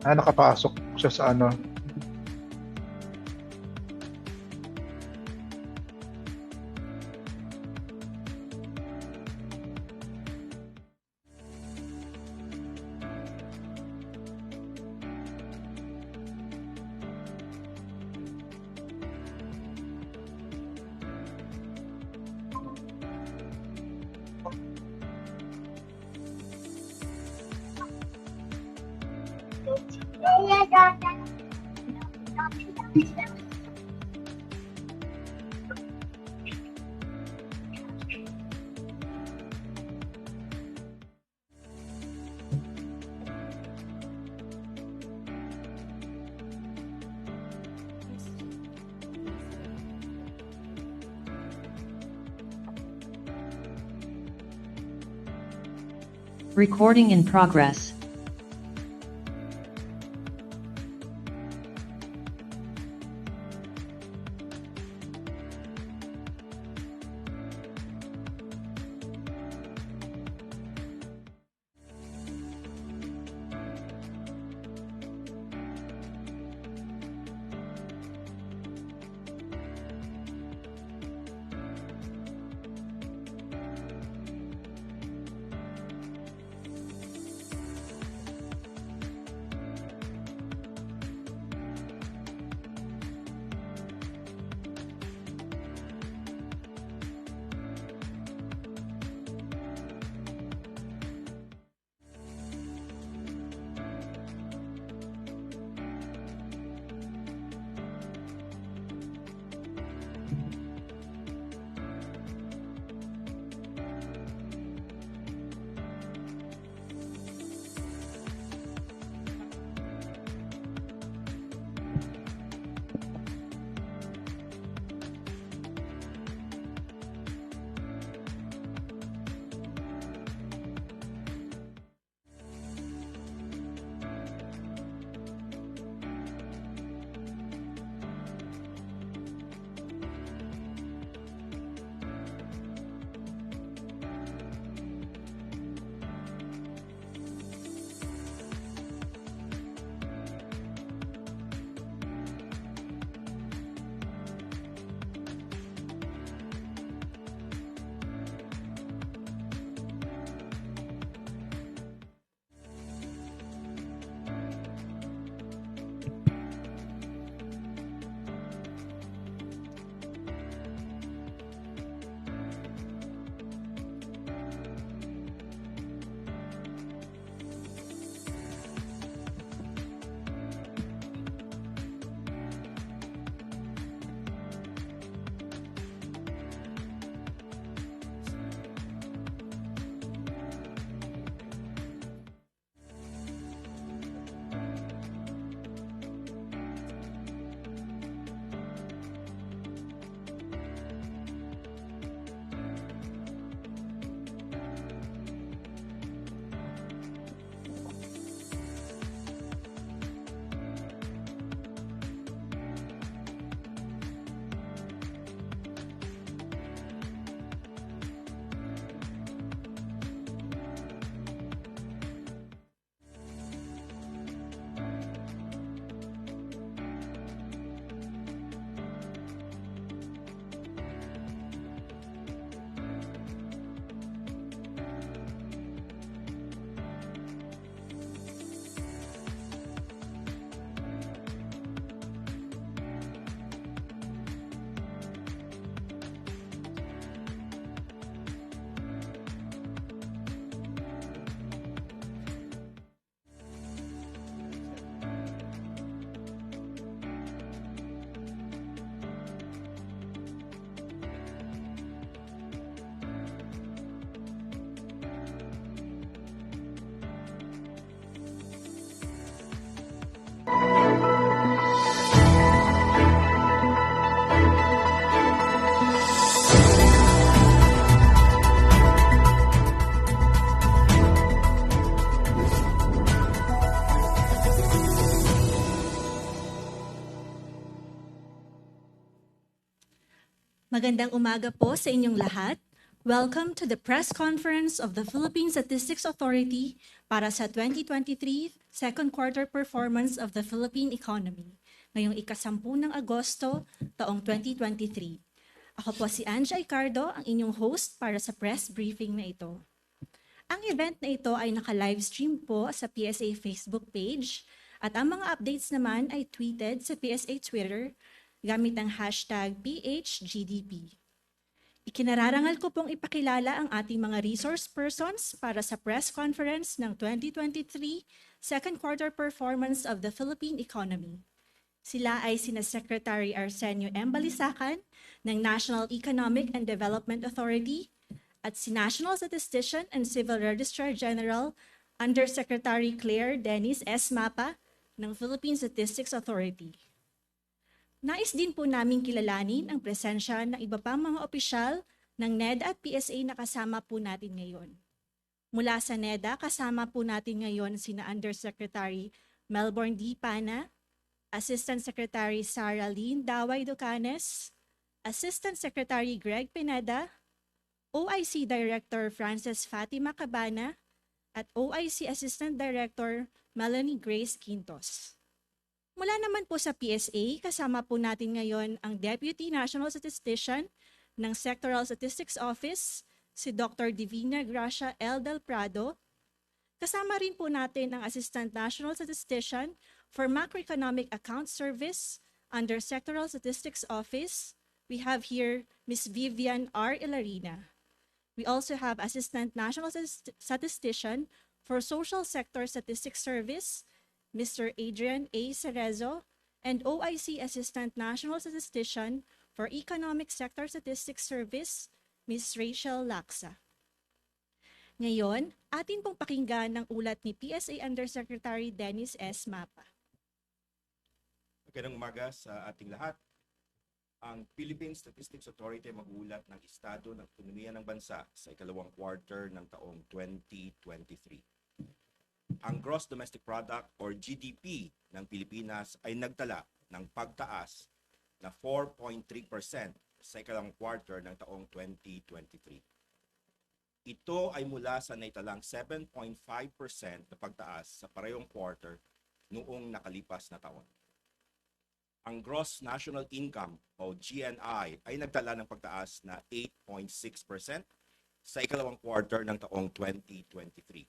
Nakapasok siya sa ano. Recording in progress. Magandang umaga po sa inyong lahat. Welcome to the press conference of the Philippine Statistics Authority para sa 2023 second quarter performance of the Philippine economy ngayong ika-10 ng Agosto taong 2023. Ako po si Anja Icardo, ang inyong host para sa press briefing na ito. Ang event na ito ay naka-livestream po sa PSA Facebook page at ang mga updates naman ay tweeted sa PSA Twitter gamit ang hashtag PHGDP. Ikinararangal ko pong ipakilala ang ating mga resource persons para sa press conference ng 2023 second quarter performance of the Philippine economy. Sila ay sina Secretary Arsenio M. Balisacan ng National Economic and Development Authority at si National Statistician and Civil Registrar General Undersecretary Claire Dennis S. Mapa ng Philippine Statistics Authority. Nais din po naming kilalanin ang presensya ng iba pang mga opisyal ng NEDA at PSA na kasama po natin ngayon. Mula sa NEDA, kasama po natin ngayon sina Undersecretary Melbourne D. Pana, Assistant Secretary Sara Lynn Daway Ducanes, Assistant Secretary Greg Pineda, OIC Director Frances Fatima Cabana, at OIC Assistant Director Melanie Grace Quintos. Mula naman po sa PSA, kasama po natin ngayon ang Deputy National Statistician ng Sectoral Statistics Office, si Dr. Divina Gracia L. Del Prado. Kasama rin po natin ang Assistant National Statistician for Macroeconomic Account Service under Sectoral Statistics Office. We have here Ms. Vivian R. Ilarina. We also have Assistant National Statistician for Social Sector Statistics Service, Mr. Adrian A. Cerezo, and OIC Assistant National Statistician for Economic Sector Statistics Service, Ms. Rachel Laksa. Ngayon, atin pong pakinggan ng ulat ni PSA Undersecretary Dennis S. Mapa. Magandang umaga sa ating lahat. Ang Philippine Statistics Authority ay mag-ulat ng estado ng ekonomiya ng bansa sa ikalawang quarter ng taong 2023. Ang Gross Domestic Product or GDP ng Pilipinas ay nagtala ng pagtaas na 4.3% sa ikalawang quarter ng taong 2023. Ito ay mula sa naitalang 7.5% na pagtaas sa parehong quarter noong nakalipas na taon. Ang Gross National Income o GNI ay nagtala ng pagtaas na 8.6% sa ikalawang quarter ng taong 2023.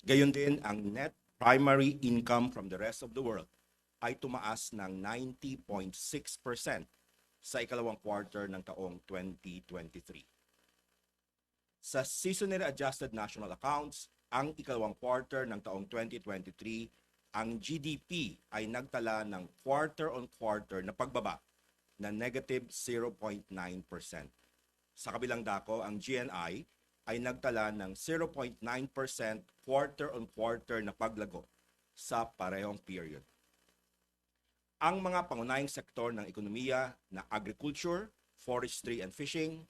Gayon din, ang net primary income from the rest of the world ay tumaas ng 90.6% sa ikalawang quarter ng taong 2023. Sa seasonally adjusted national accounts, ang ikalawang quarter ng taong 2023, ang GDP ay nagtala ng quarter-on-quarter na pagbaba na negative 0.9%. Sa kabilang dako, ang GNI ay nagtala ng 0.9% quarter-on-quarter na paglago sa parehong period. Ang mga pangunahing sektor ng ekonomiya na agriculture, forestry and fishing,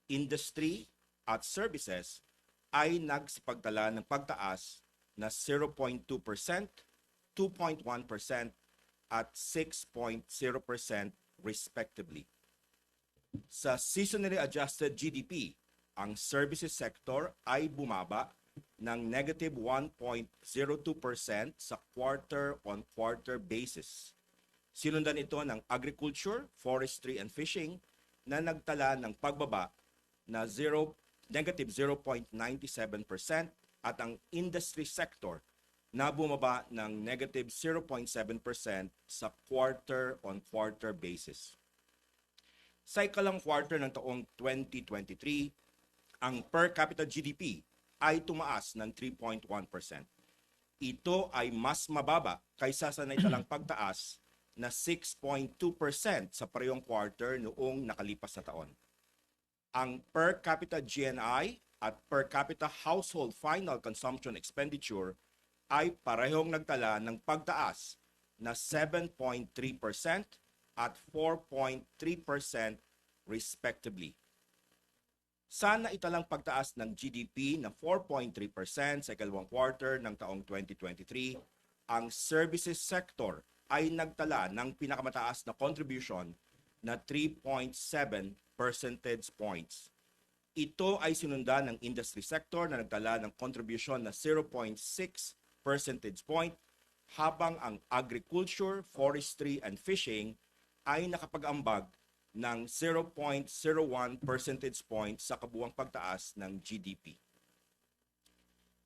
industry at services ay nagsipagtala ng pagtaas na 0.2%, 2.1% at 6.0% respectively. Sa seasonally adjusted GDP, ang services sector ay bumaba ng negative 1.02% sa quarter-on-quarter basis. Sinundan ito ng agriculture, forestry and fishing na nagtala ng pagbaba na negative 0.97% at ang industry sector na bumaba ng negative 0.7% sa quarter-on-quarter basis. Sa ikalang quarter ng taong 2023, ang per capita GDP ay tumaas ng 3.1%. Ito ay mas mababa kaysa sa naitalang pagtaas na 6.2% sa parehong quarter noong nakalipas na taon. Ang per capita GNI at per capita household final consumption expenditure ay parehong nagtala ng pagtaas na 7.3% at 4.3% respectively. Sana italang pagtaas ng GDP na 4.3% sa ikalawang quarter ng taong 2023, ang services sector ay nagtala ng pinakamataas na contribution na 3.7 percentage points. Ito ay sinundan ng industry sector na nagtala ng kontribusyon na 0.6 percentage point, habang ang agriculture, forestry, and fishing ay nakapag-ambag ng 0.01 percentage point sa kabuuang pagtaas ng GDP.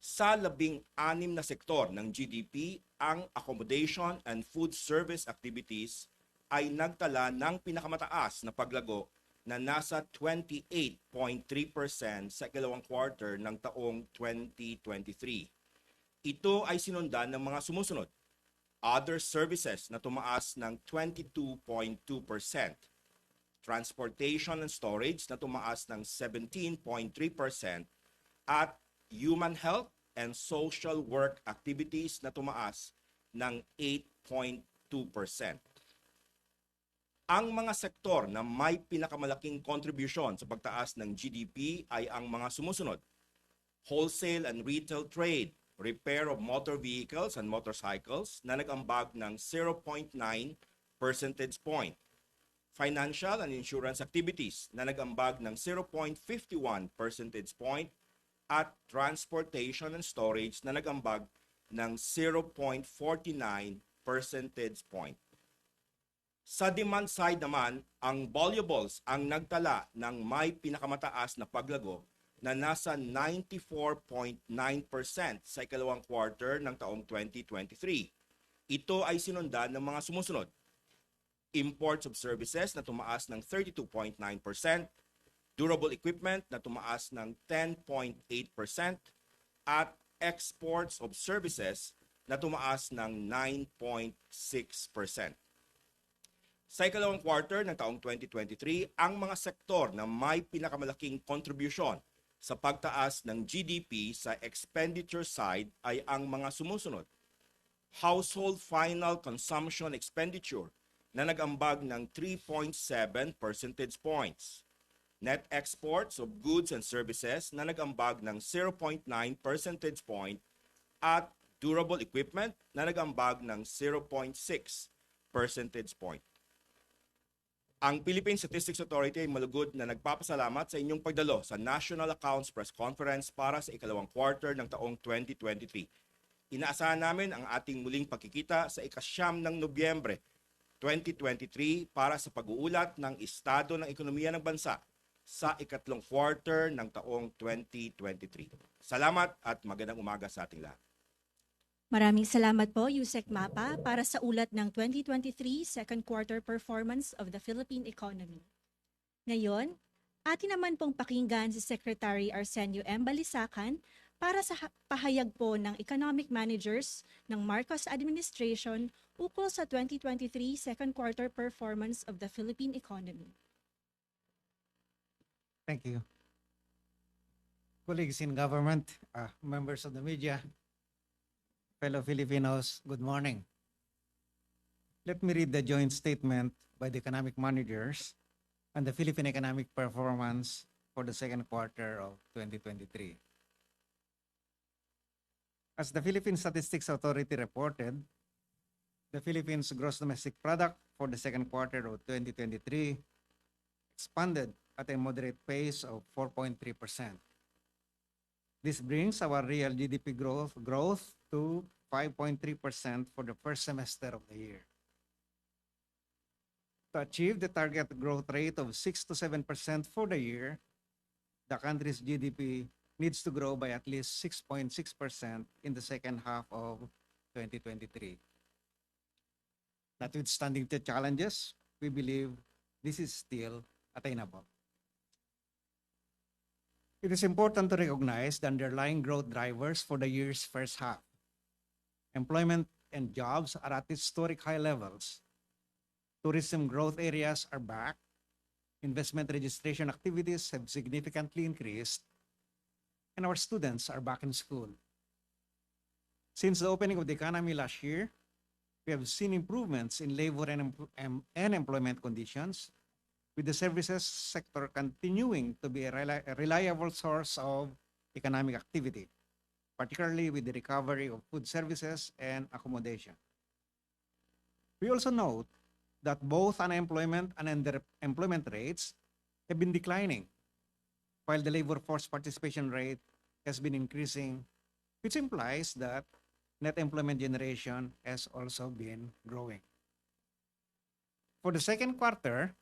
Sa 16 na sektor ng GDP, ang accommodation and food service activities ay nagtala ng pinakamataas na paglago na nasa 28.3% sa ikalawang quarter ng taong 2023. Ito ay sinundan ng mga sumusunod: other services na tumaas ng 22.2%, transportation and storage na tumaas ng 17.3%, at human health and social work activities na tumaas ng 8.2%. Ang mga sektor na may pinakamalaking contribution sa pagtaas ng GDP ay ang mga sumusunod: wholesale and retail trade, repair of motor vehicles and motorcycles na nag-ambag ng 0.9 percentage point, financial and insurance activities na nag-ambag ng 0.51 percentage point, at transportation and storage na nag-ambag ng 0.49 percentage point. Sa demand side naman, ang valuables ang nagtala ng may pinakamataas na paglago na nasa 94.9% sa ikalawang quarter ng taong 2023. Ito ay sinundan ng mga sumusunod: imports of services na tumaas ng 32.9%, durable equipment na tumaas ng 10.8%, at exports of services na tumaas ng 9.6%. Sa ikalawang quarter ng taong 2023, ang mga sektor na may pinakamalaking contribution sa pagtaas ng GDP sa expenditure side ay ang mga sumusunod: household final consumption expenditure na nag-ambag ng 3.7 percentage points, net exports of goods and services na nag-ambag ng 0.9 percentage point, at durable equipment na nag-ambag ng 0.6 percentage point. Ang Philippine Statistics Authority ay malugod na nagpapasalamat sa inyong pagdalo sa National Accounts Press Conference para sa ikalawang quarter ng taong 2023. Inaasahan namin ang ating muling pagkikita sa ika-9 ng Nobyembre 2023 para sa pag-uulat ng estado ng ekonomiya ng bansa sa ikatlong quarter ng taong 2023. Salamat at magandang umaga sa ating lahat. Maraming salamat po, Yusek Mapa, para sa ulat ng 2023 second quarter performance of the Philippine economy. Ngayon, atin naman pong pakinggan si Secretary Arsenio M. Balisacan para sa pahayag po ng economic managers ng Marcos administration ukol sa 2023 second quarter performance of the Philippine economy. Thank you. Colleagues in government, members of the media, fellow Filipinos, good morning. Let me read the joint statement by the economic managers and the Philippine economic performance for the second quarter of 2023. As the Philippine Statistics Authority reported, the Philippines' gross domestic product for the second quarter of 2023 expanded at a moderate pace of 4.3%. This brings our real GDP growth to 5.3% for the first semester of the year. To achieve the target growth rate of 6 to 7% for the year, the country's GDP needs to grow by at least 6.6% in the second half of 2023. Notwithstanding the challenges, we believe this is still attainable. It is important to recognize the underlying growth drivers for the year's first half. Employment and jobs are at historic high levels. Tourism growth areas are back. Investment registration activities have significantly increased. And our students are back in school. Since the opening of the economy last year, we have seen improvements in labor and employment conditions, with the services sector continuing to be a reliable source of economic activity, particularly with the recovery of food services and accommodation. We also note that both unemployment and underemployment rates have been declining, while the labor force participation rate has been increasing, which implies that net employment generation has also been growing. For the second quarter,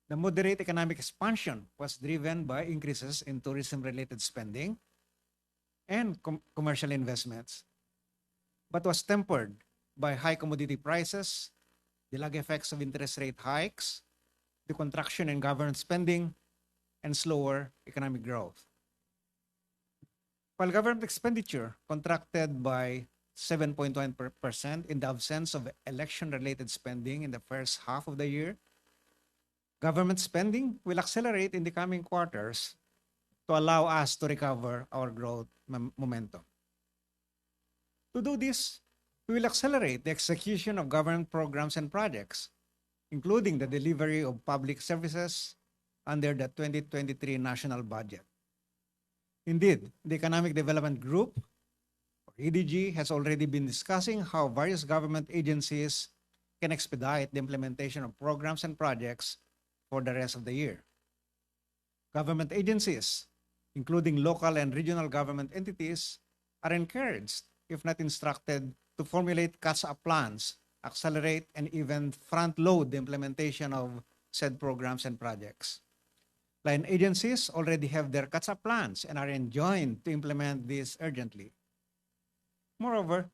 the moderate economic expansion was driven by increases in tourism-related spending and commercial investments, but was tempered by high commodity prices, the lag effects of interest rate hikes, the contraction in government spending, and slower economic growth. While government expenditure contracted by 7.1% in the absence of election-related spending in the first half of the year, government spending will accelerate in the coming quarters to allow us to recover our growth momentum. To do this, we will accelerate the execution of government programs and projects, including the delivery of public services under the 2023 national budget. Indeed, the Economic Development Group, or EDG, has already been discussing how various government agencies can expedite the implementation of programs and projects for the rest of the year. Government agencies, including local and regional government entities, are encouraged, if not instructed, to formulate catch-up plans, accelerate, and even front-load the implementation of said programs and projects. Line agencies already have their catch-up plans and are enjoined to implement these urgently. Moreover,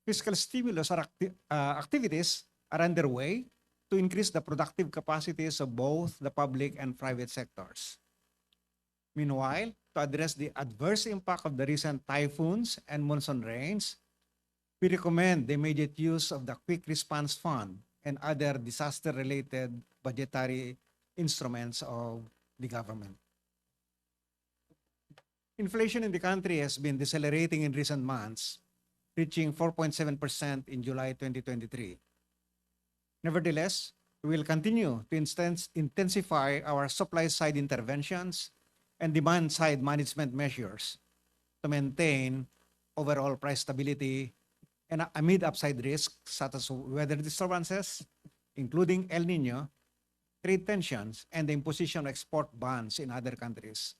fiscal stimulus activities are underway to increase the productive capacities of both the public and private sectors. Meanwhile, to address the adverse impact of the recent typhoons and monsoon rains, we recommend the immediate use of the Quick Response Fund and other disaster-related budgetary instruments of the government. Inflation in the country has been decelerating in recent months, reaching 4.7% in July 2023. Nevertheless, we will continue to intensify our supply-side interventions and demand-side management measures to maintain overall price stability and amid upside risks such as weather disturbances, including El Nino, trade tensions, and the imposition of export bans in other countries.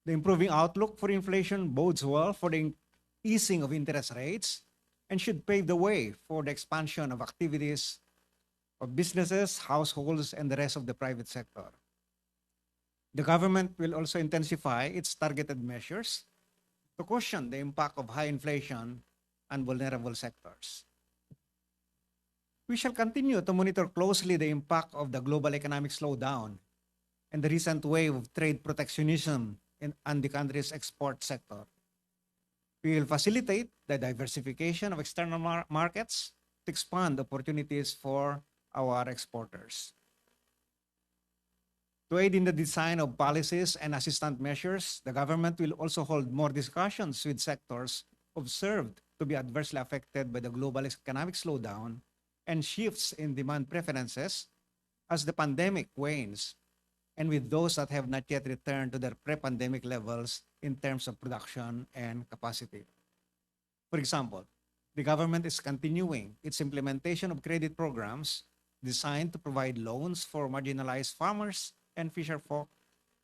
The improving outlook for inflation bodes well for the easing of interest rates and should pave the way for the expansion of activities of businesses, households, and the rest of the private sector. The government will also intensify its targeted measures to cushion the impact of high inflation on vulnerable sectors. We shall continue to monitor closely the impact of the global economic slowdown and the recent wave of trade protectionism on the country's export sector. We will facilitate the diversification of external markets to expand opportunities for our exporters. To aid in the design of policies and assistance measures, the government will also hold more discussions with sectors observed to be adversely affected by the global economic slowdown and shifts in demand preferences as the pandemic wanes, and with those that have not yet returned to their pre-pandemic levels in terms of production and capacity. For example, the government is continuing its implementation of credit programs designed to provide loans for marginalized farmers and fisherfolk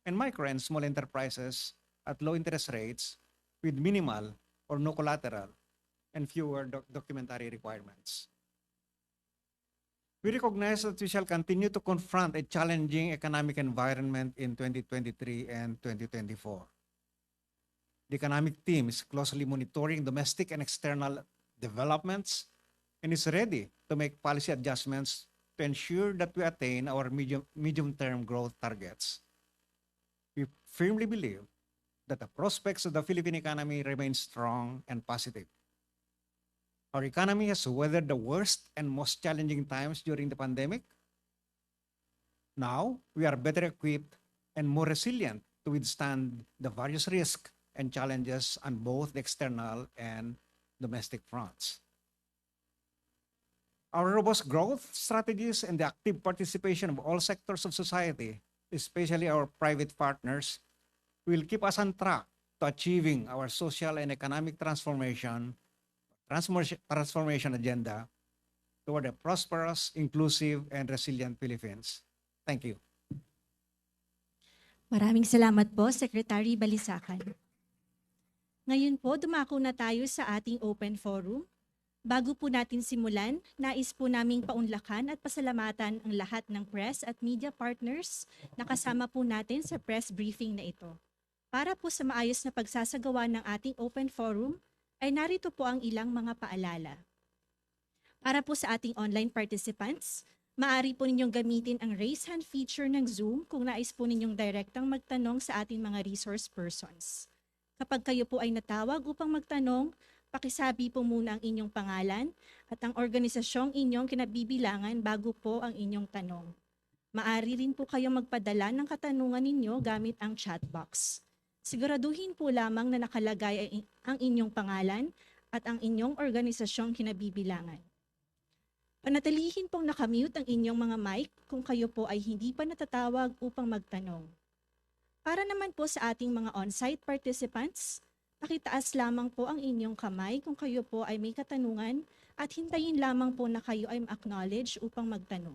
and micro and small enterprises at low interest rates with minimal or no collateral and fewer documentary requirements. We recognize that we shall continue to confront a challenging economic environment in 2023 and 2024. The economic team is closely monitoring domestic and external developments and is ready to make policy adjustments to ensure that we attain our medium-term growth targets. We firmly believe that the prospects of the Philippine economy remain strong and positive. Our economy has weathered the worst and most challenging times during the pandemic. Now, we are better equipped and more resilient to withstand the various risks and challenges on both the external and domestic fronts. Our robust growth strategies and the active participation of all sectors of society, especially our private partners, will keep us on track to achieving our social and economic transformation agenda toward a prosperous, inclusive, and resilient Philippines. Thank you. Maraming salamat po, Secretary Balisacan. Ngayon po, dumako na tayo sa ating open forum. Bago po natin simulan, nais po naming paunlakan at pasalamatan ang lahat ng press at media partners na kasama po natin sa press briefing na ito. Para po sa maayos na pagsasagawa ng ating open forum, ay narito po ang ilang mga paalala. Para po sa ating online participants, maaari po ninyong gamitin ang raise hand feature ng Zoom kung nais po ninyong direktang magtanong sa ating mga resource persons. Kapag kayo po ay natawag upang magtanong, pakisabi po muna ang inyong pangalan at ang organisasyong inyong kinabibilangan bago po ang inyong tanong. Maaari rin po kayong magpadala ng katanungan ninyo gamit ang chat box. Siguraduhin po lamang na nakalagay ang inyong pangalan at ang inyong organisasyong kinabibilangan. Panatilihin pong nakamute ang inyong mga mic kung kayo po ay hindi pa natatawag upang magtanong. Para naman po sa ating mga on-site participants, pakitaas lamang po ang inyong kamay kung kayo po ay may katanungan at hintayin lamang po na kayo ay ma-acknowledge upang magtanong.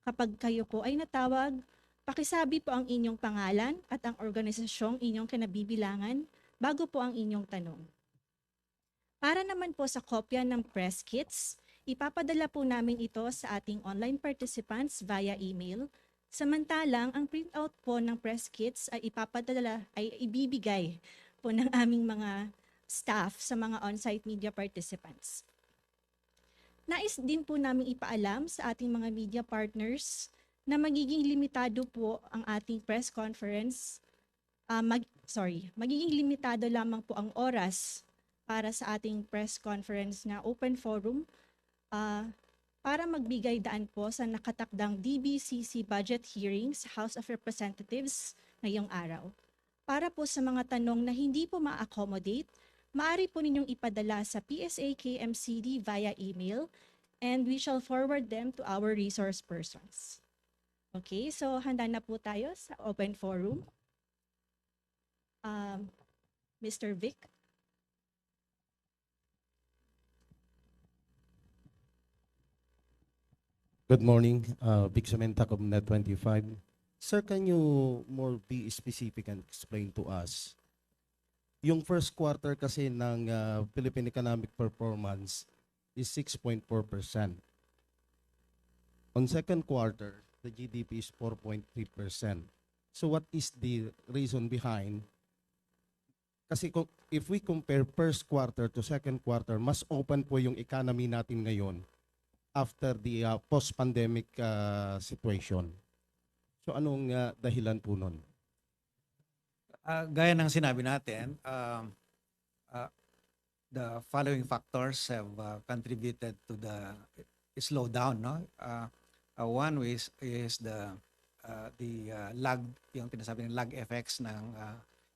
Kapag kayo po ay natawag, pakisabi po ang inyong pangalan at ang organisasyong inyong kinabibilangan bago po ang inyong tanong. Para naman po sa kopya ng press kits, ipapadala po namin ito sa ating online participants via email. Samantalang ang printout po ng press kits ay ibibigay po ng aming mga staff sa mga on-site media participants. Nais din po namin ipaalam sa ating mga media partners na magiging limitado po ang ating press conference. Magiging limitado lamang po ang oras para sa ating press conference na open forum para magbigay daan po sa nakatakdang DBCC budget hearing sa House of Representatives ngayong araw. Para po sa mga tanong na hindi po ma-accommodate, maaari po ninyong ipadala sa PSA-KMCD via email and we shall forward them to our resource persons. Okay, so handa na po tayo sa open forum. Mr. Vic? Good morning, Vic Samenta of Net 25. Sir, can you more be specific and explain to us? Yung first quarter kasi ng Philippine economic performance is 6.4%. On second quarter, the GDP is 4.3%. So what is the reason behind? Kasi if we compare first quarter to second quarter, mas open po yung economy natin ngayon after the post-pandemic situation. So anong dahilan po nun? Gaya ng sinabi natin, the following factors have contributed to the slowdown. No? One is the lag, yung tinasabing lag effects ng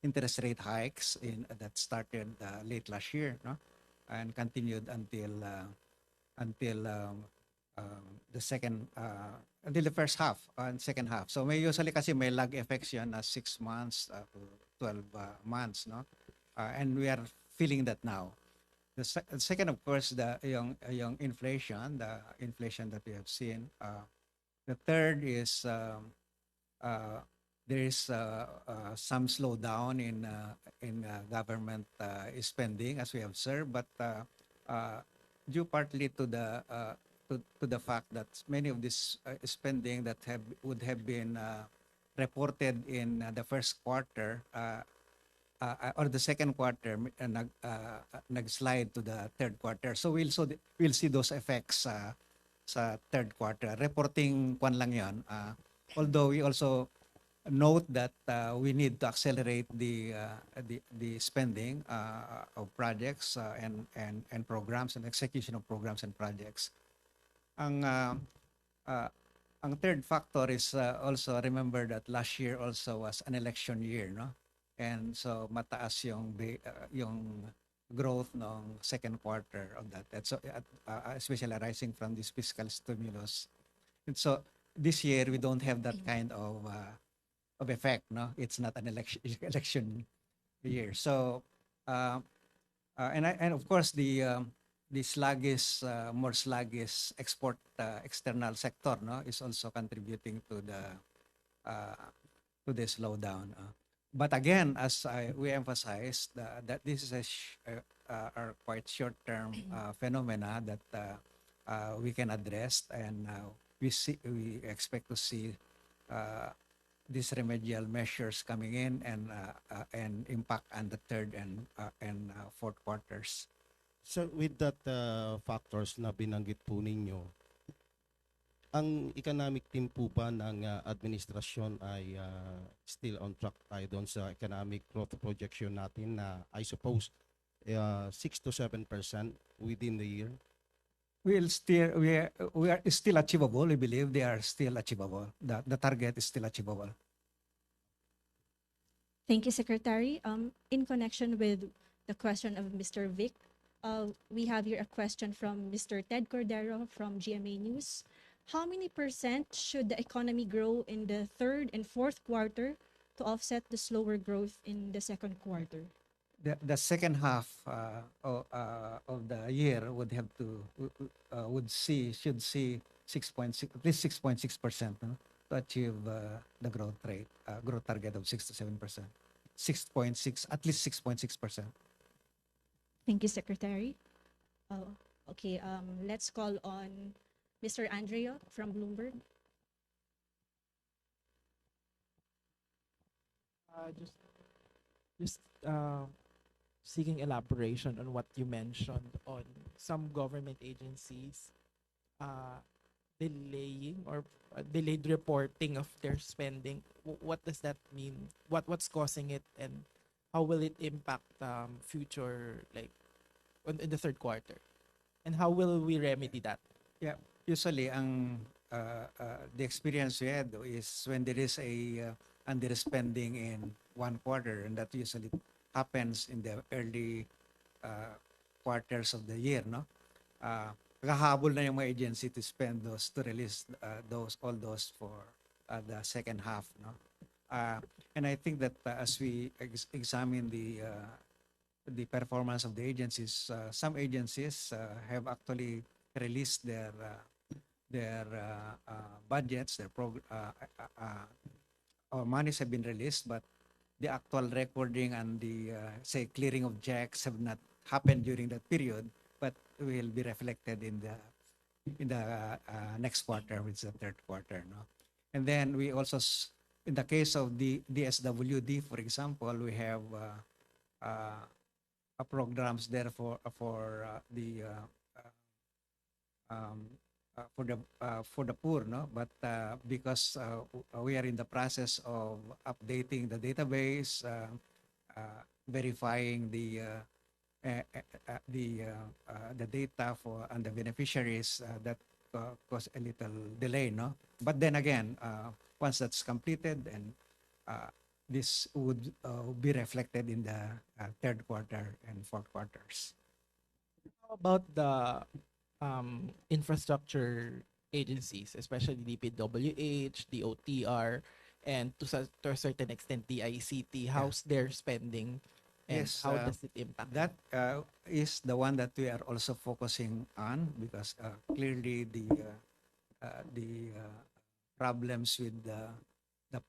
interest rate hikes that started late last year, no? And continued until the first half and second half. So may usually kasi may lag effects yan na 6 months to 12 months, no? And we are feeling that now. The second, of course, yung inflation, the inflation that we have seen. The third is there is some slowdown in government spending, as we have observed, but due partly to the fact that many of this spending that would have been reported in the first quarter or the second quarter nag-slide to the third quarter. So we'll see those effects sa third quarter. Reporting kwan lang 'yon. Although we also note that we need to accelerate the spending of projects and programs and execution of programs and projects. Ang third factor is also remember that last year also was an election year, no? And so mataas yung growth ng second quarter of that. And so especially arising from this fiscal stimulus. And so this year we don't have that kind of effect, no? It's not an election year. So and of course the the sluggish, more sluggish export external sector, no, is also contributing uh, to the slowdown. But again, as we emphasized, that this is are quite short-term phenomena that we can address, and we expect to see uh, these remedial measures coming in and impact on the third and fourth quarters. So with that factors na binanggit po ninyo, ang economic team po ba ng administrasyon ay still on track tayo doon sa economic growth projection natin na I suppose 6 to 7% within the year? We are still achievable. We believe they are still achievable. The target is still achievable. Thank you, Secretary. In connection with the question of Mr. Vic, we have here a question from Mr. Ted Cordero from GMA News. How many percent should the economy grow in the third and fourth quarter to offset the slower growth in the second quarter? The second half of the year should see 6.6, at least 6.6%, no, to achieve the growth target of 6 to 7%. 6.6, at least 6.6%. Thank you, Secretary. Okay, let's call on Mr. Andrea from Bloomberg. Just seeking elaboration on what you mentioned on some government agencies delaying or delayed reporting of their spending. What does that mean? What's causing it, and how will it impact future, like in the third quarter? And how will we remedy that? Yeah, usually the experience we had is when there is a underspending in one quarter, and that usually happens in the early quarters of the year, no? Kahabol na yung mga agency to spend those, to release all those for the second half, no? And I think that as we examine the performance of the agencies, some agencies have actually released their budgets, or monies have been released, but the actual recording and the say clearing of checks have not happened during that period, but will be reflected in the next quarter, which is the third quarter, no? And then we also, in the case of the DSWD, for example, we have programs there for the poor, no? But because we are in the process of updating the database, verifying the data for and the beneficiaries, that cause a little delay, no? But then again, once that's completed, and this would be reflected in the third quarter and fourth quarters. How about the infrastructure agencies, especially DPWH, DOTR, and to a certain extent the ICT? How's their spending, and Yes, how does it impact? That is the one that we are also focusing on, because clearly the problems with the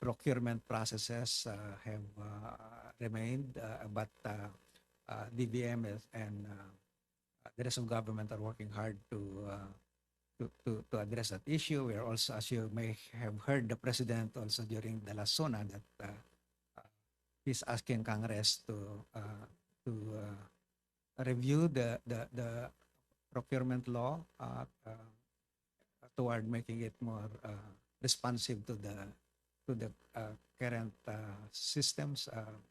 procurement processes have remained, but DBM and the rest of government are working hard to address that issue. We are also, as you may have heard, the president also during the last SONA, that he's asking Congress to review the procurement law toward making it more responsive to the current systems,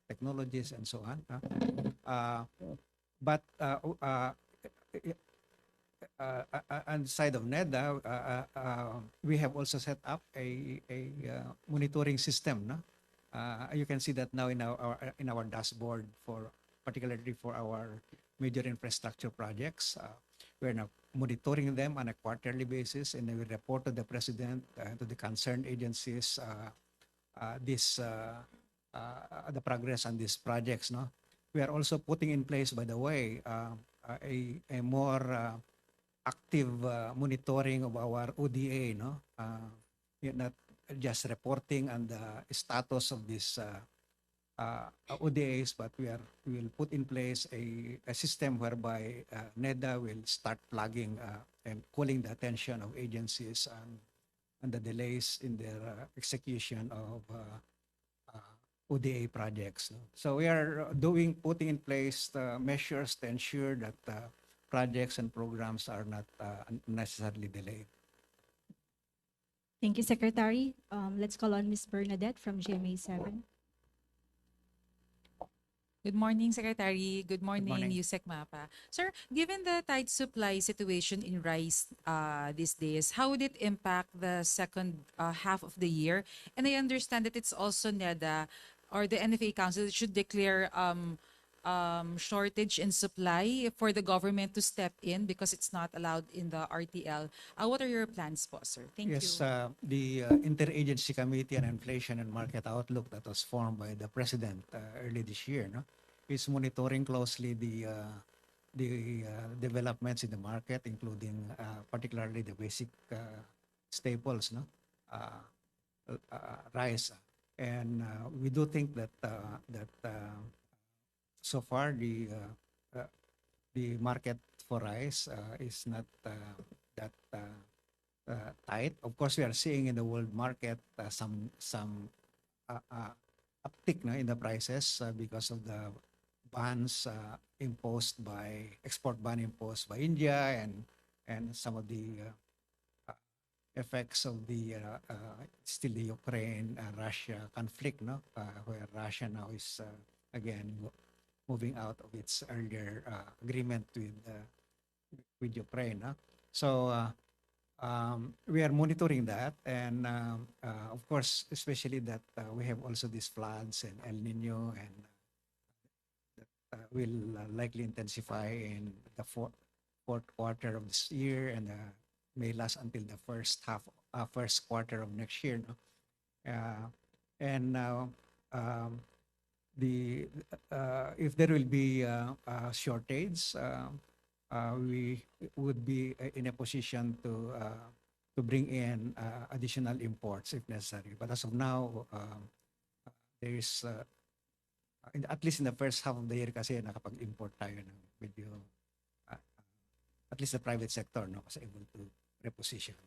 technologies, and so on. But on the side of NEDA, we have also set up a monitoring system, no? You can see that now in our dashboard, for particularly for our major infrastructure projects. We're now monitoring them on a quarterly basis, and we report to the president, to the concerned agencies, the progress on these projects, no? We are also putting in place, by the way, a more active monitoring of our ODA, no? Not just reporting on the status of this ODAs, but we will put in place a system whereby NEDA will start flagging and calling the attention of agencies on the delays in their execution of ODA projects. No? So we are putting in place the measures to ensure that projects and programs are not unnecessarily delayed. Thank you, Secretary. Let's call on Ms. Bernadette from GMA 7. Good morning, Secretary. Good morning, morning. Yusek Mapa. Sir, given the tight supply situation in rice these days, how would it impact the second half of the year? And I understand that it's also NEDA or the NFA Council that should declare shortage in supply for the government to step in because it's not allowed in the RTL. What are your plans po, sir? Thank Yes, you. the Interagency Committee on Inflation and Market Outlook that was formed by the President early this year, no, is monitoring closely the developments in the market, including particularly the basic staples, no, rice, and we do think that so far the market for rice is not that tight. Of course, we are seeing in the world market some uptick, no, in the prices because of the bans imposed by export ban imposed by India and some of the effects of the still the Ukraine Russia conflict, no, where Russia now is again moving out of its earlier agreement with Ukraine. No? So we are monitoring that, and of course, especially that we have also these floods and El Nino, and that will likely intensify in the fourth quarter of this year, and may last until the first quarter of next year. No? And the if there will be a shortage, we would be in a position to bring in additional imports if necessary. But as of now, there is at least in the first half of the year kasi nakapag-import tayo ng medyo at least the private sector, no, was able to reposition.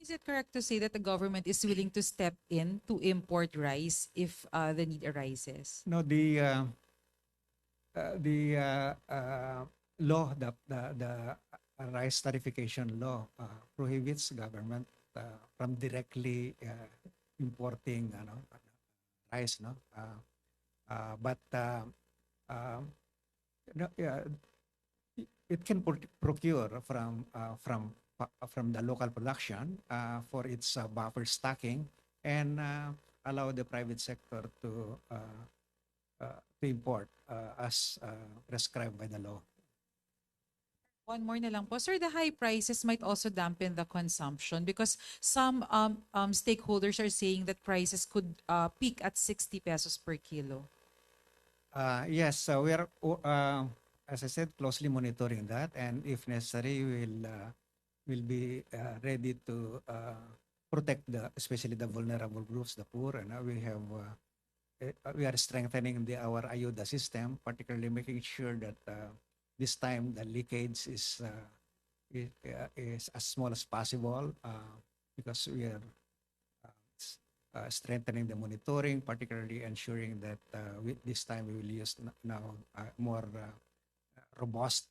Is it correct to say that the government is willing to step in to import rice if the need arises? No, the law, the rice tariffication law prohibits government from directly importing rice, no. But no, yeah, it can procure from the local production for its buffer stocking and allow the private sector to import as prescribed by the law. One more na lang po. Sir, the high prices might also dampen the consumption because some stakeholders are saying that prices could peak at 60 pesos per kilo. Yes, so we are, as I said, closely monitoring that, and if necessary, we'll be ready to protect especially the vulnerable groups, the poor, and we are strengthening our ayuda system, particularly making sure that this time the leakage is as small as possible because we are strengthening the monitoring, particularly ensuring that this time we will use now more robust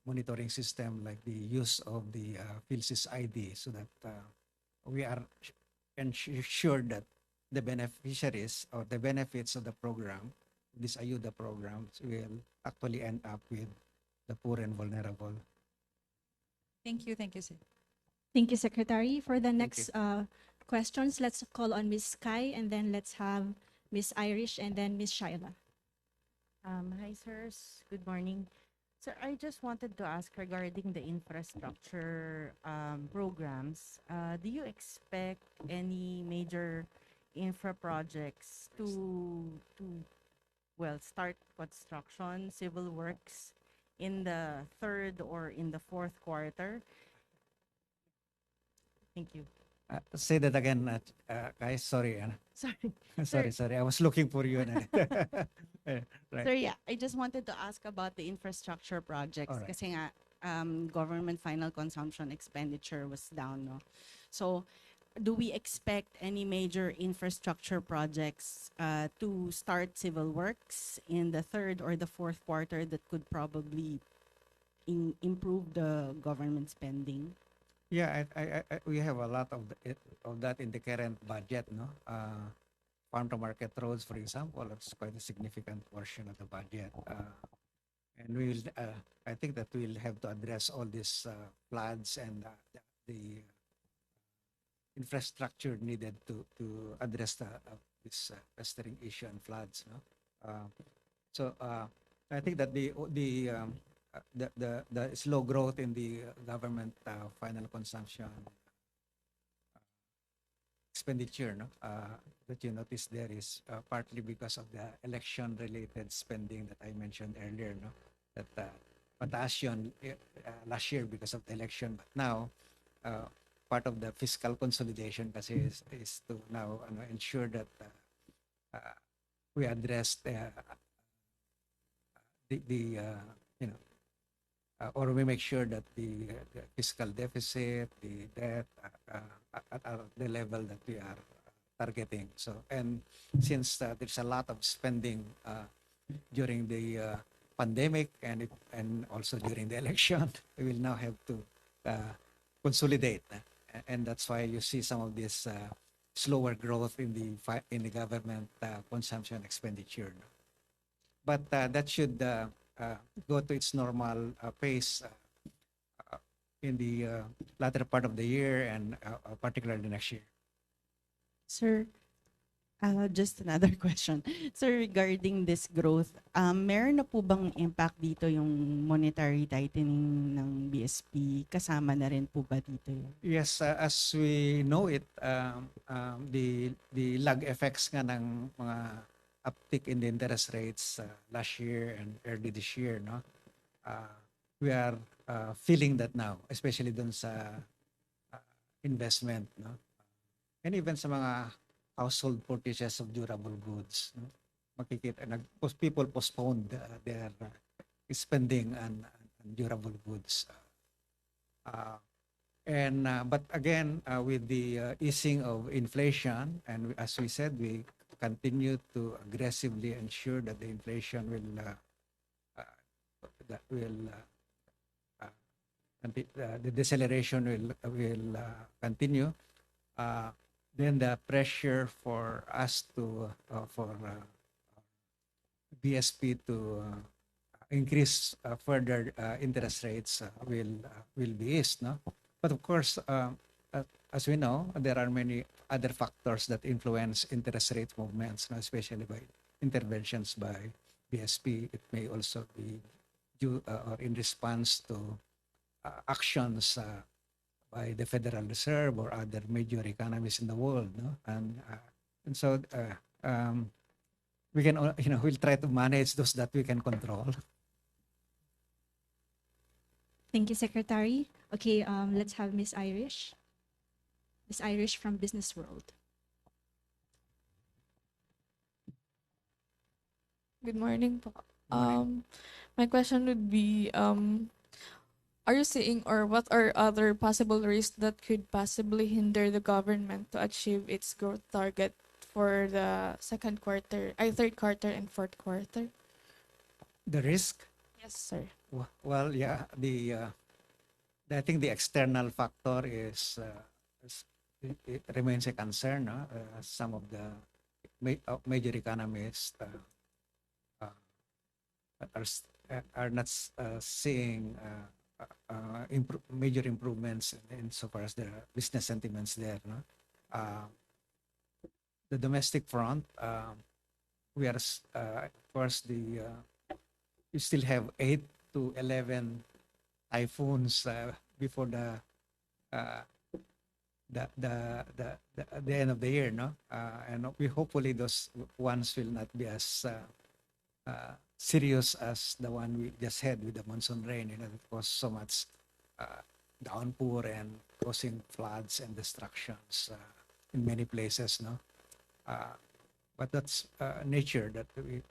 monitoring system like the use of the PhilSys ID so that we are ensured that the beneficiaries or the benefits of the program, this ayuda programs, will actually end up with the poor and vulnerable. Thank you, sir. Thank you, Secretary. For the next questions, let's call on Ms. Kai, and then let's have Ms. Irish, and then Ms. Shaila. Hi, sirs. Good morning. Sir, I just wanted to ask regarding the infrastructure programs. Do you expect any major infra projects to start construction, civil works in the third or in the fourth quarter? Thank you. Say that again, guys. Sorry. Sorry. Sorry. I was looking for you. Right. Sir, yeah, I just wanted to ask about the infrastructure projects Alright. kasi nga government final consumption expenditure was down, no? So, do we expect any major infrastructure projects to start civil works in the third or the fourth quarter that could probably improve the government spending? Yeah, we have a lot of that in the current budget, no? Farm to market roads, for example, it's quite a significant portion of the budget. And I think that we'll have to address all these floods and the infrastructure needed to address this pestering issue and floods, no? So I think that the slow growth in the government final consumption expenditure, no, that you notice there is partly because of the election-related spending that I mentioned earlier, no, that mataas yun last year because of the election, but now part of the fiscal consolidation kasi is to now ensure that we address the you know or we make sure that the fiscal deficit, the debt at the level that we are targeting. So, and since there's a lot of spending during the pandemic and also during the election, we will now have to consolidate, and that's why you see some of this slower growth in the government consumption expenditure. But that should go to its normal pace in the latter part of the year and particularly next year. Sir, just another question. Sir, regarding this growth, meron na po bang impact dito yung monetary tightening ng BSP? Kasama na rin po ba dito yun? Yes, as we know it, the lag effects nga ng mga uptick in the interest rates last year and early this year, no? We are feeling that now, especially dun sa investment, no? And even sa mga household purchases of durable goods, no? Makikita, people postponed their spending on durable goods. But again, with the easing of inflation, and as we said, we continue to aggressively ensure that the inflation the deceleration will continue. Then the pressure for us for BSP to increase further interest rates will be eased, no? But of course, as we know, there are many other factors that influence interest rate movements, no? Especially by interventions by BSP. It may also be due or in response to actions by the Federal Reserve or other major economies in the world, no? And so we can, we'll try to manage those that we can control. Thank you, Secretary. Okay, let's have Miss Irish. Miss Irish from Business World. Good morning po. Morning. My question would be, are you seeing or what are other possible risks that could possibly hinder the government to achieve its growth target for the third quarter and fourth quarter? The risk? Yes, sir. Well, yeah, I think the external factor it remains a concern. No? Some of the major economies are not seeing major improvements insofar as the business sentiments there. No? The domestic front, we are, of course, we still have 8 to 11 typhoons before the end of the year, no? And we hopefully those ones will not be as serious as the one we just had with the monsoon rain. It caused so much downpour and causing floods and destructions in many places. No, but that's nature that we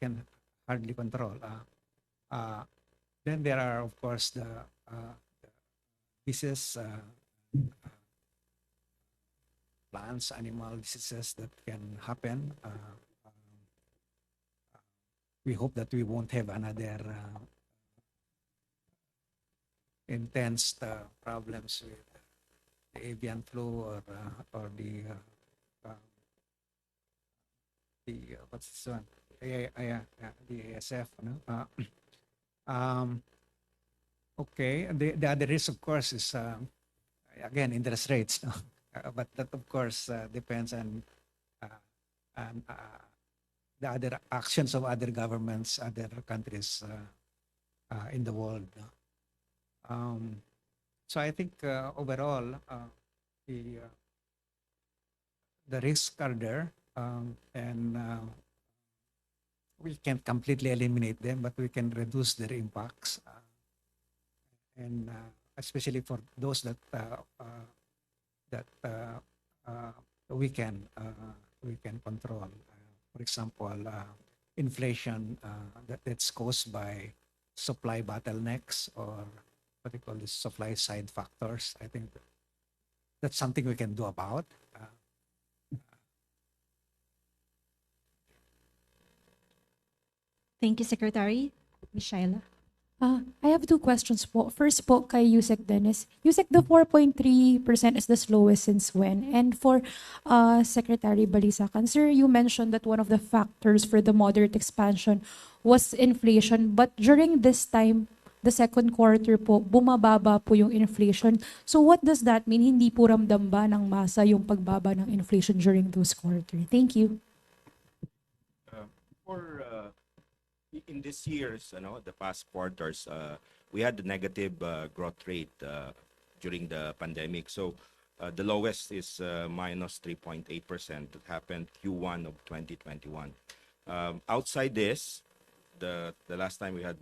can hardly control. Then there are, of course, the diseases, plants, animal diseases that can happen. We hope that we won't have another intense problems with the avian flu or the what's this one? The ASF. No? Okay. The other risk, of course, is again interest rates. No? But that, of course, depends on the other actions of other governments, other countries in the world. No? So I think overall, the the risks are there, and we can't completely eliminate them, but we can reduce their impacts, and especially for those that we can control. For example, inflation that's caused by supply bottlenecks or what they call this supply side factors. I think that's something we can do about. Thank you, Secretary. Ms. Shaila. I have two questions po. First po kay Yusek Dennis. Yusek, the 4.3% is the slowest since when? And for Secretary Balisacan, sir, you mentioned that one of the factors for the moderate expansion was inflation. But during this time, the second quarter po, bumababa po yung inflation. So what does that mean? Hindi po ramdam ba ng masa yung pagbaba ng inflation during those quarter? Thank you. For in this year's, the past quarters, we had the negative growth rate during the pandemic. So the lowest is minus 3.8% that happened Q1 of 2021. Outside this, the last time we had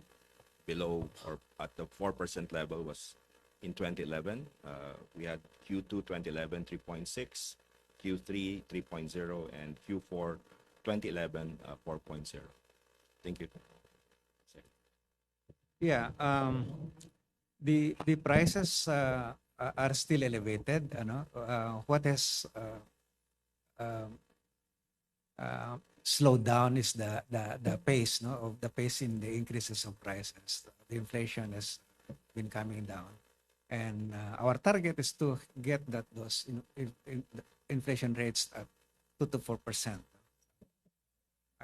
below or at the 4% level was in 2011. We had Q2 2011 3.6, Q3 3.0, and Q4 2011 4.0. Thank you. Yeah, the prices are still elevated. What has slowed down is the pace, no, of the pace in the increases of prices. The inflation has been coming down, and our target is to get those inflation rates at 2 to 4%.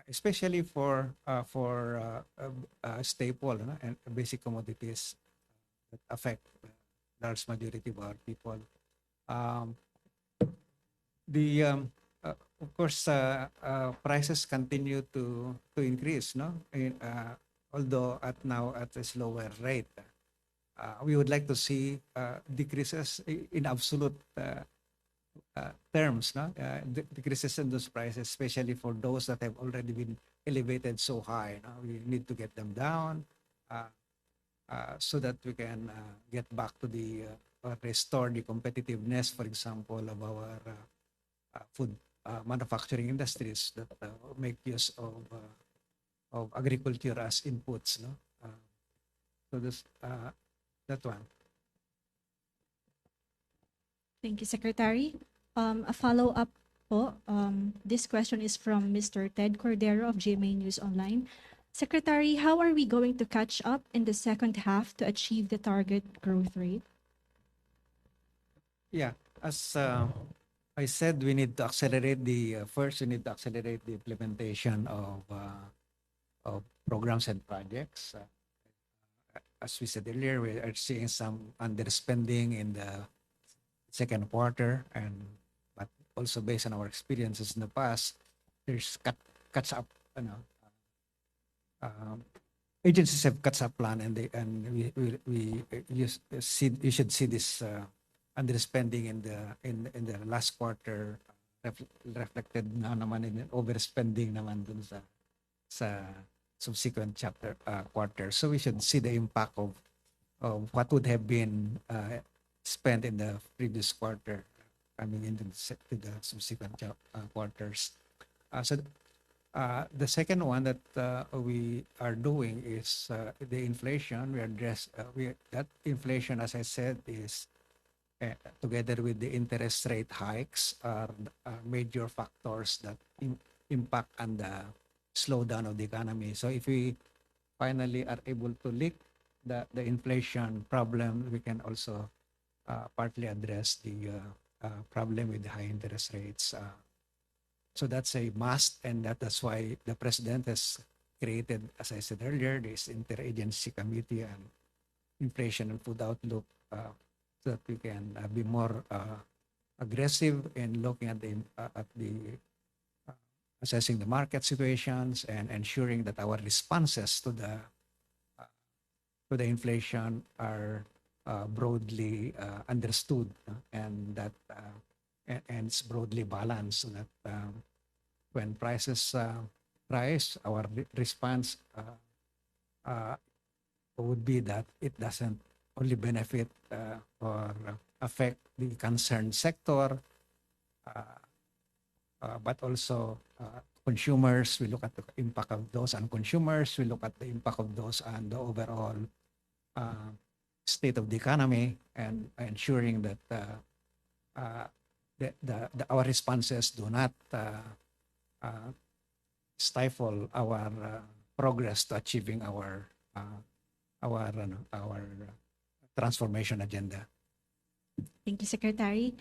Especially for staple and basic commodities that affect the large majority of our people. Of course, prices continue to increase, no? Although now at a slower rate. We would like to see decreases in absolute terms, no? Decreases in those prices, especially for those that have already been elevated so high. No? We need to get them down so that we can get back to the restore the competitiveness, for example, of our food manufacturing industries that make use of agriculture as inputs. No? So this that one. Thank you, Secretary. A follow-up po. This question is from Mr. Ted Cordero of GMA News Online. Secretary, how are we going to catch up in the second half to achieve the target growth rate? Yeah, as I said, we need to accelerate first. We need to accelerate the implementation of programs and projects. As we said earlier, we are seeing some underspending in the second quarter, but also based on our experiences in the past, there's catch up. Agencies have catch up plan, and you should see this underspending in the last quarter reflected na naman in overspending naman dun sa subsequent quarter. So we should see the impact of what would have been spent in the previous quarter coming into to the subsequent quarters. So the second one that we are doing is the inflation. That inflation, as I said, is together with the interest rate hikes are major factors that impact on the slowdown of the economy. So if we finally are able to lick the inflation problem, we can also partly address the problem with the high interest rates. So that's a must, and that's why the president has created, as I said earlier, this interagency committee on inflation and food outlook, so that we can be more aggressive in looking at the assessing the market situations and ensuring that our responses to the inflation are broadly understood, and that and it's broadly balanced, so that when prices rise, our response would be that it doesn't only benefit or affect the concerned sector, but also consumers. We look at the impact of those on consumers. We look at the impact of those on the overall state of the economy, and ensuring that our responses do not stifle our progress to achieving our transformation agenda. Thank you, Secretary.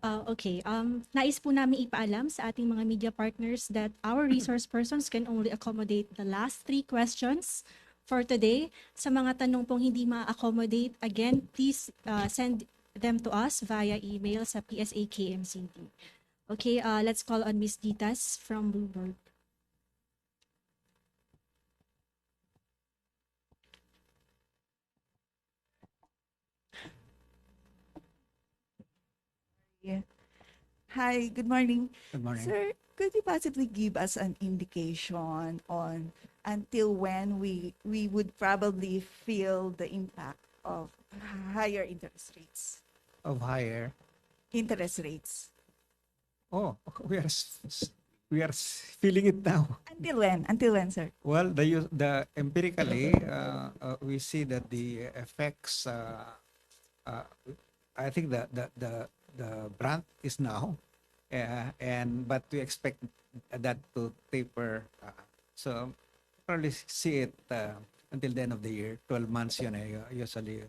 Nais po namin ipaalam sa ating mga media partners that our resource persons can only accommodate the last 3 questions for today. Sa mga tanong pong hindi ma-accommodate, again, please send them to us via email sa PSAKMCD. Let's call on Ms. Ditas from Bloomberg. Hi, good morning. Good morning. Sir, could you possibly give us an indication on until when we would probably feel the impact of higher interest rates? Of higher Interest rates. Oh, we are feeling it now. Until when? Until when, sir? Well, the empirically, we see that the effects. I think the brunt is now, but we expect that to taper. So probably see it until the end of the year. 12 months, usually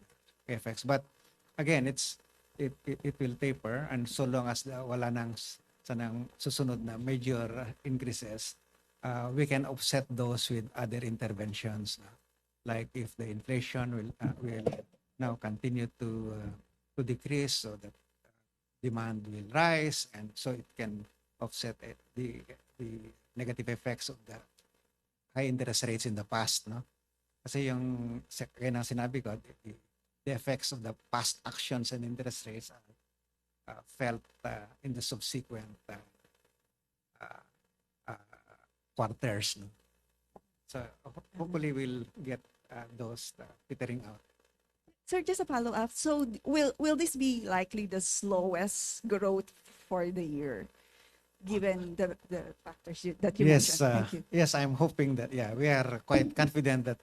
effects. But again, it will taper, and so long as wala nang sanang susunod na major increases, we can offset those with other interventions, like if the inflation will now continue to decrease, so that demand will rise, and so it can offset the negative effects of the high interest rates in the past, no? Kasi yung kaya nang sinabi ko, the effects of the past actions and interest rates are felt in the subsequent quarters, no? So hopefully we'll get those petering out. Sir, just a follow-up. So will this be likely the slowest growth for the year, given the factors that you Yes, mentioned? Thank you. yes, I'm hoping that, we are quite confident that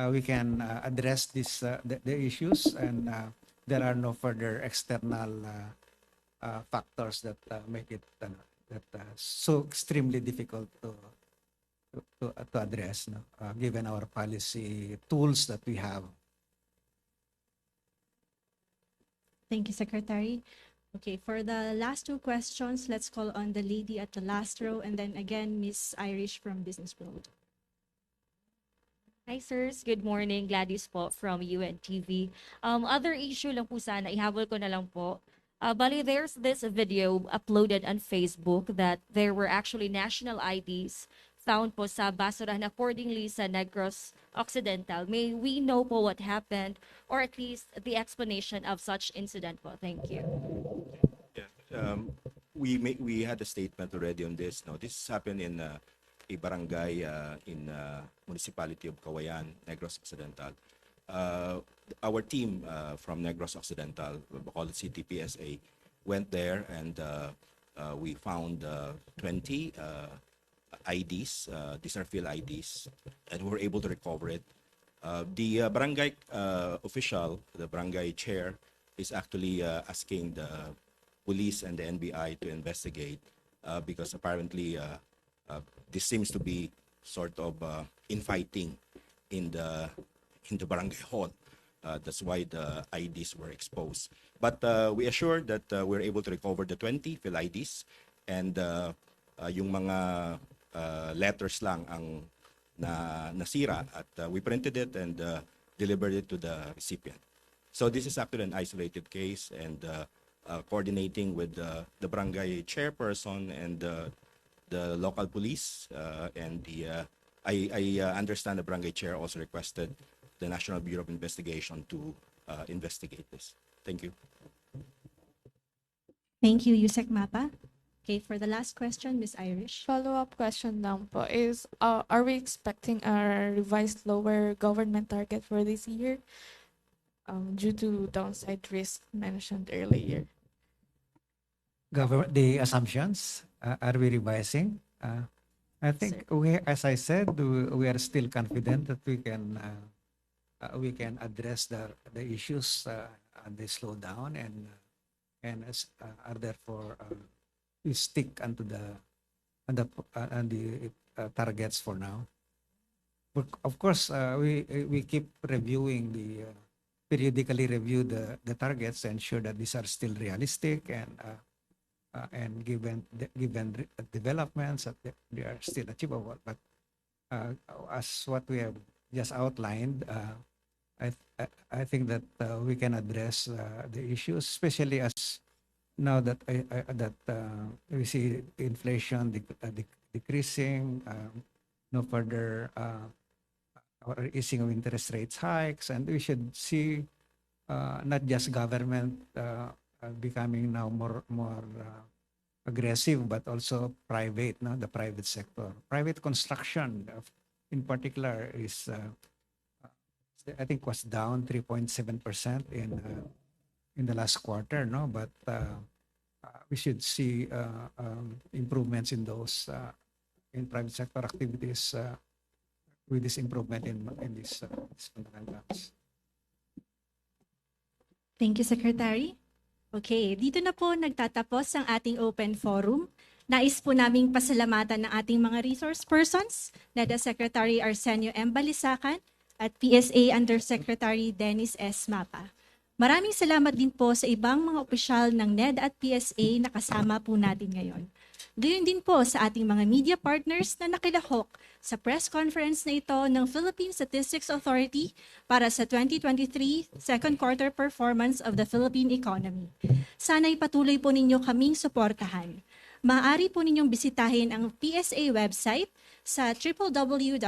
we can address the issues, and there are no further external factors that make it so extremely difficult to address, no? Given our policy tools that we have. Thank you, Secretary. For the last 2 questions, let's call on the lady at the last row, and then again, Miss Irish from Business World. Hi, sirs. Good morning. Gladys po from UNTV. Other issue lang po sana, ihabol ko na lang po. Bali, there's this video uploaded on Facebook that there were actually national IDs found po sa basurahan accordingly sa Negros Occidental. May we know po what happened, or at least the explanation of such incident po? Thank you. Yeah. We had a statement already on this. No, this happened in a barangay in municipality of Kawayan, Negros Occidental. Our team from Negros Occidental, Bacolod City PSA, went there and we found 20 IDs. These are field IDs, and we were able to recover it. The barangay official, the barangay chair, is actually asking the police and the NBI to investigate because apparently this seems to be sort of infighting in the barangay hall. That's why the IDs were exposed. But we assured that we're able to recover the 20 field IDs, and yung mga letters lang ang nasira, at we printed it and delivered it to the recipient. So this is actually an isolated case, and coordinating with the barangay chairperson and the local police and I understand the barangay chair also requested the National Bureau of Investigation to investigate this. Thank you. Thank you, Yusek Mapa. Okay, for the last question, Ms. Irish. Follow-up question lang po is, are we expecting a revised lower government target for this year due to downside risk mentioned earlier? The assumptions, are we revising? I think as I said, we are still confident that we can address the issues and the slowdown, and are therefore we stick onto the targets for now. But of course, we keep reviewing periodically review the targets to ensure that these are still realistic and given developments that they are still achievable. But as what we have just outlined, I think that we can address the issues, especially as now that we see inflation decreasing, no further or easing of interest rates hikes, and we should see not just government becoming now more aggressive, but also private, the private sector. Private construction, in particular, is I think was down 3.7% in the last quarter, but we should see improvements in those in private sector activities with this improvement in these fundamentals. Thank you, Secretary. Okay, dito na po nagtatapos ang ating open forum. Nais po naming pasalamatan ng ating mga resource persons na the Secretary Arsenio M. Balisacan at PSA Undersecretary Dennis S. Mapa. Maraming salamat din po sa ibang mga opisyal ng NED at PSA na kasama po natin ngayon. Gayon din po sa ating mga media partners na nakilahok sa press conference na ito ng Philippine Statistics Authority para sa 2023 second quarter performance of the Philippine economy. Sana'y patuloy po ninyo kaming suportahan. Maaari po ninyong bisitahin ang PSA website sa www.psa.gov.ph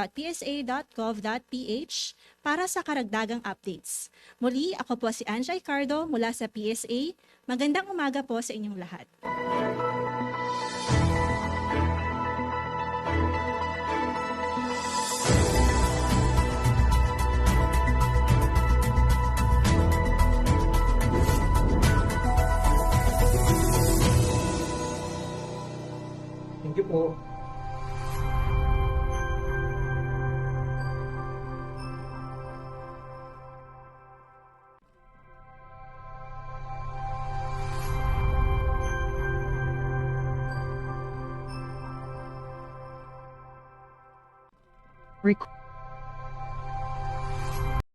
para sa karagdagang updates. Muli, ako po si Anjay Cardo mula sa PSA. Magandang umaga po sa inyong lahat. Thank you po. Record